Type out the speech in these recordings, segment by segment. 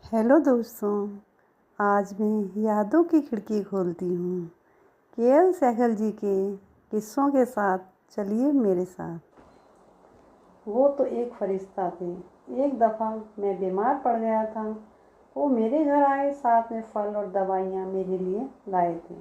Hello दोस्तों, आज मैं यादों की खिड़की खोलती हूँ। केएल सहगल जी के किस्सों के साथ चलिए मेरे साथ। वो तो एक फरिश्ता थे। एक दफ़ा मैं बीमार पड़ गया था। वो मेरे घर आए, साथ में फल और दवाइयाँ मेरे लिए लाए थे।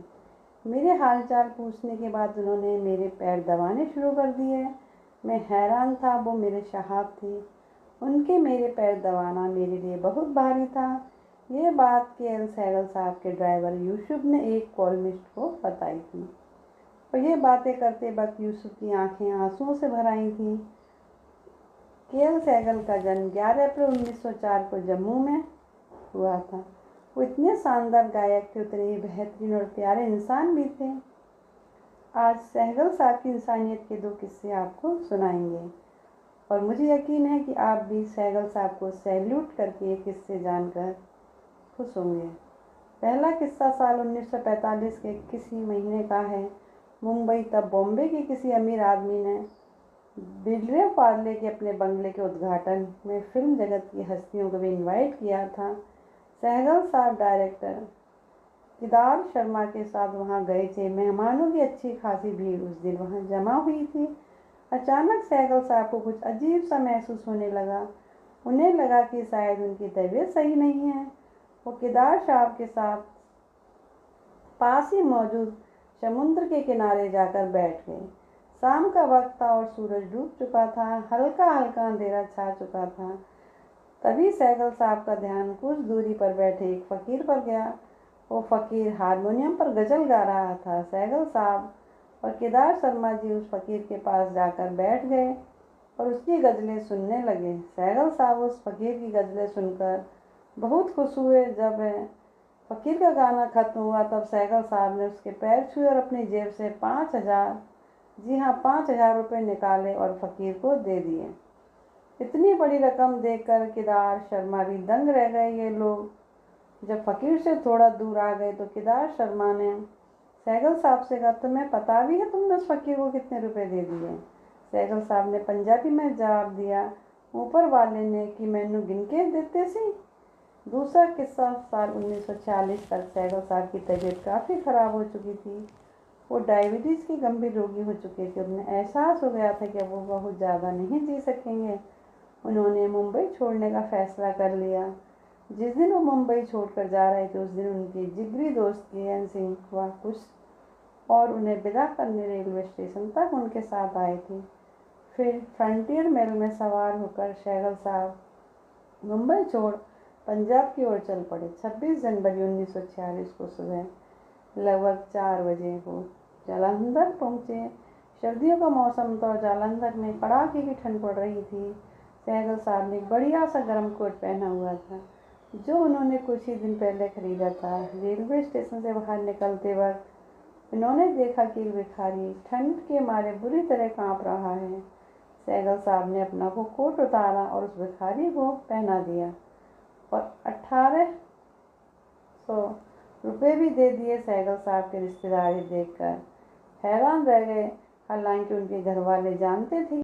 मेरे हालचाल पूछने के बाद उन्होंने मेरे पैर दबाने शुरू कर दिए। मैं हैरान था, वो मेरे साहब थे। उनके मेरे पैर दबाना मेरे लिए बहुत भारी था। ये बात केएल सहगल साहब के ड्राइवर यूसुफ ने एक कॉलमिस्ट को बताई थी, और ये बातें करते वक्त यूसुफ की आंखें आंसुओं से भर आई थीं। केएल सहगल का जन्म 11 अप्रैल 1904 को जम्मू में हुआ था। वो इतने शानदार गायक थे, उतने ही बेहतरीन और प्यारे इंसान भी थे। आज सहगल साहब की इंसानियत के 2 किस्से आपको सुनाएंगे, और मुझे यकीन है कि आप भी सहगल साहब को सैल्यूट करके ये किस्से जानकर खुश होंगे। पहला किस्सा साल 1945 के किसी महीने का है। मुंबई तब बॉम्बे के किसी अमीर आदमी ने विलियम फार्ले के अपने बंगले के उद्घाटन में फिल्म जगत की हस्तियों को भी इनवाइट किया था। सहगल साहब डायरेक्टर केदार शर्मा के साथ वहां गए थे। मेहमानों की अच्छी खासी भीड़ उस दिन वहां जमा हुई थी। अचानक सहगल साहब को कुछ अजीब सा महसूस होने लगा। उन्हें लगा कि शायद उनकी तबीयत सही नहीं है। वो केदार साहब के साथ पास ही मौजूद समुद्र के किनारे जाकर बैठ गए। शाम का वक्त था और सूरज डूब चुका था। हल्का हल्का अंधेरा छा चुका था। तभी सहगल साहब का ध्यान कुछ दूरी पर बैठे एक फ़कीर पर गया। वो फ़कीर हारमोनियम पर गज़ल गा रहा था। सहगल साहब और केदार शर्मा जी उस फ़कीर के पास जाकर बैठ गए और उसकी गज़लें सुनने लगे। सहगल साहब उस फ़कीर की गज़लें सुनकर बहुत खुश हुए। जब फ़कीर का गाना ख़त्म हुआ तब सहगल साहब ने उसके पैर छुए और अपनी जेब से 5,000, जी हाँ 5,000 रुपये निकाले और फ़कीर को दे दिए। इतनी बड़ी रकम देखकर केदार शर्मा भी दंग रह गए। ये लोग जब फ़कीर से थोड़ा दूर आ गए तो केदार शर्मा ने सहगल साहब से कहा, तुम्हें पता भी है तुमने उस फ़कीर को कितने रुपए दे दिए? सहगल साहब ने पंजाबी में जवाब दिया, ऊपर वाले ने कि मैनू गिन के देते सी। दूसरा किस्सा साल 1940 तक सहगल साहब की तबीयत काफ़ी ख़राब हो चुकी थी। वो डायबिटीज़ के गंभीर रोगी हो चुके थे। उन्हें एहसास हो गया था कि अब वो बहुत ज़्यादा नहीं जी सकेंगे। उन्होंने मुंबई छोड़ने का फ़ैसला कर लिया। जिस दिन वो मुंबई छोड़कर जा रहे थे उस दिन उनके जिगरी दोस्त केएन सिंह कुछ और उन्हें विदा करने रेलवे स्टेशन तक उनके साथ आए थे। फिर फ्रंटियर मेल में सवार होकर सहगल साहब मुंबई छोड़ पंजाब की ओर चल पड़े। 26 जनवरी 1946 को सुबह लगभग 4 बजे वो जालंधर पहुँचे। सर्दियों का मौसम था और जालंधर में कड़ाके की ठंड पड़ रही थी। सहगल साहब ने बढ़िया सा गर्म कोट पहना हुआ था, जो उन्होंने कुछ ही दिन पहले खरीदा था। रेलवे स्टेशन से बाहर निकलते वक्त उन्होंने देखा कि एक भिखारी ठंड के मारे बुरी तरह कांप रहा है। सहगल साहब ने अपना वो कोट उतारा और उस भिखारी को पहना दिया और 1800 रुपये भी दे दिए। सहगल साहब की रिश्तेदारी देखकर हैरान रह गए। हालांकि उनके घर वाले जानते थे